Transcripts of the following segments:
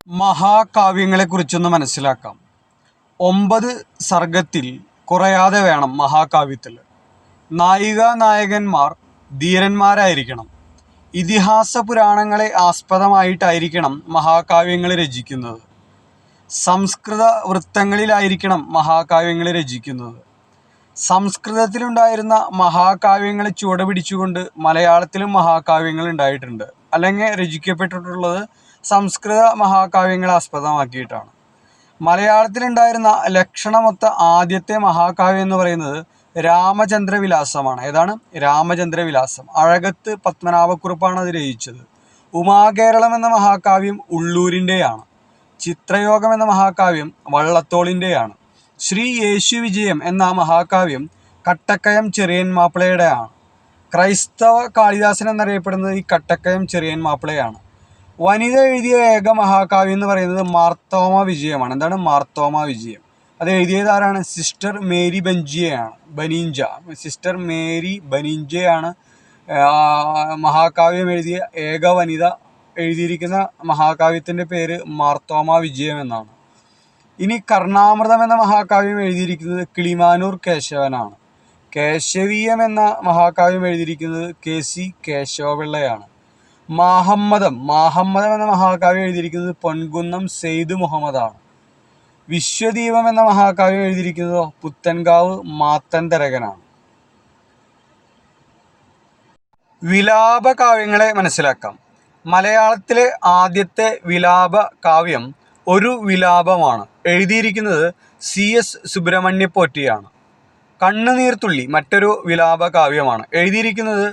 മഹാകാവ്യങ്ങളെക്കുറിച്ചൊന്ന് മനസ്സിലാക്കാം. 9 സർഗത്തിൽ കുറയാതെ വേണം മഹാകാവ്യത്തിൽ. നായികാനായകന്മാർ ധീരന്മാരായിരിക്കണം. ഇതിഹാസ പുരാണങ്ങളെ ആസ്പദമായിട്ടായിരിക്കണം മഹാകാവ്യങ്ങൾ രചിക്കുന്നത്. സംസ്കൃത വൃത്തങ്ങളിലായിരിക്കണം മഹാകാവ്യങ്ങൾ രചിക്കുന്നത്. സംസ്കൃതത്തിലുണ്ടായിരുന്ന മഹാകാവ്യങ്ങളെ ചുവടുപിടിച്ചുകൊണ്ട് മലയാളത്തിലും മഹാകാവ്യങ്ങൾ ഉണ്ടായിട്ടുണ്ട്. അല്ലെങ്കിൽ രചിക്കപ്പെട്ടിട്ടുള്ളത് സംസ്കൃത മഹാകാവ്യങ്ങളെ ആസ്പദമാക്കിയിട്ടാണ്. മലയാളത്തിലുണ്ടായിരുന്ന ലക്ഷണമൊത്ത ആദ്യത്തെ മഹാകാവ്യം എന്ന് പറയുന്നത് രാമചന്ദ്രവിലാസമാണ്. ഏതാണ്? രാമചന്ദ്രവിലാസം. അഴകത്ത് പത്മനാഭക്കുറുപ്പാണ് അത് രചിച്ചത്. ഉമാകേരളം എന്ന മഹാകാവ്യം ഉള്ളൂരിൻ്റെയാണ്. ചിത്രയോഗം എന്ന മഹാകാവ്യം വള്ളത്തോളിൻ്റെയാണ്. ശ്രീ യേശു വിജയം എന്ന മഹാകാവ്യം കട്ടക്കയം ചെറിയൻ മാപ്പിളയുടെയാണ്. ക്രൈസ്തവ കാളിദാസൻ എന്നറിയപ്പെടുന്നത് ഈ കട്ടക്കയം ചെറിയൻ മാപ്പിളയാണ്. വനിത എഴുതിയ ഏക മഹാകാവ്യം എന്ന് പറയുന്നത് മാർത്തോമ വിജയമാണ്. എന്താണ്? മാർത്തോമ വിജയം. അത് എഴുതിയത് ആരാണ്? Sister Mary Benigna. Sister Mary ബനീഞ്ചയാണ് മഹാകാവ്യം എഴുതിയ ഏക വനിത. എഴുതിയിരിക്കുന്ന മഹാകാവ്യത്തിൻ്റെ പേര് മാർത്തോമ വിജയം എന്നാണ്. ഇനി കർണാമൃതം എന്ന മഹാകാവ്യം എഴുതിയിരിക്കുന്നത് കിളിമാനൂർ കേശവനാണ്. കേശവീയം എന്ന മഹാകാവ്യം എഴുതിയിരിക്കുന്നത് KC കേശവപിള്ളയാണ്. മാഹമ്മദം എന്ന മഹാകാവ്യം എഴുതിയിരിക്കുന്നത് പൊൻകുന്നം സെയ്ദ് മുഹമ്മദാണ്. വിശ്വദീപം എന്ന മഹാകാവ്യം എഴുതിയിരിക്കുന്നത് പുത്തൻകാവ് മാത്തൻതരകനാണ്. വിലാപ കാവ്യങ്ങളെ മനസ്സിലാക്കാം. മലയാളത്തിലെ ആദ്യത്തെ വിലാപ കാവ്യം ഒരു വിലാപമാണ്. എഴുതിയിരിക്കുന്നത് CS സുബ്രഹ്മണ്യപ്പോറ്റിയാണ്. കണ്ണുനീർത്തുള്ളി മറ്റൊരു വിലാപ കാവ്യമാണ്. എഴുതിയിരിക്കുന്നത്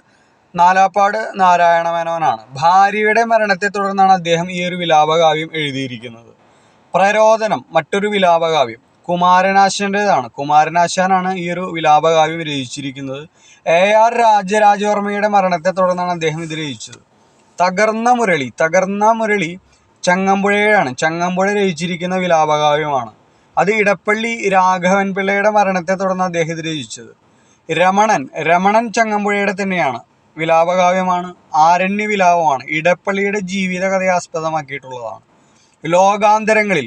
നാലാപ്പാട് നാരായണമേനോനാണ്. ഭാര്യയുടെ മരണത്തെ തുടർന്നാണ് അദ്ദേഹം ഈ ഒരു വിലാപകാവ്യം എഴുതിയിരിക്കുന്നത്. പ്രരോദനം മറ്റൊരു വിലാപകാവ്യം കുമാരനാശാൻ്റെതാണ്. കുമാരനാശാനാണ് ഈ ഒരു വിലാപകാവ്യം രചിച്ചിരിക്കുന്നത്. AR രാജരാജവർമ്മയുടെ മരണത്തെ തുടർന്നാണ് അദ്ദേഹം ഇത് രചിച്ചത്. തകർന്ന മുരളി ചങ്ങമ്പുഴയുടെയാണ്. ചങ്ങമ്പുഴ രചിച്ചിരിക്കുന്ന വിലാപകാവ്യമാണ്. അത് ഇടപ്പള്ളി രാഘവൻ പിള്ളയുടെ മരണത്തെ തുടർന്ന് അദ്ദേഹം ഇത് രചിച്ചത്. രമണൻ ചങ്ങമ്പുഴയുടെ തന്നെയാണ്. വിലാപകാവ്യമാണ്. ആരണ്യ വിലാപമാണ്. ഇടപ്പള്ളിയുടെ ജീവിതകഥയെ ആസ്പദമാക്കിയിട്ടുള്ളതാണ്. ലോകാന്തരങ്ങളിൽ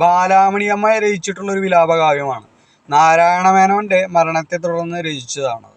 ബാലാമണി അമ്മ രചിച്ചിട്ടുള്ള ഒരു വിലാപകാവ്യമാണ്. നാരായണമേനോന്റെ മരണത്തെ തുടർന്ന് രചിച്ചതാണ്.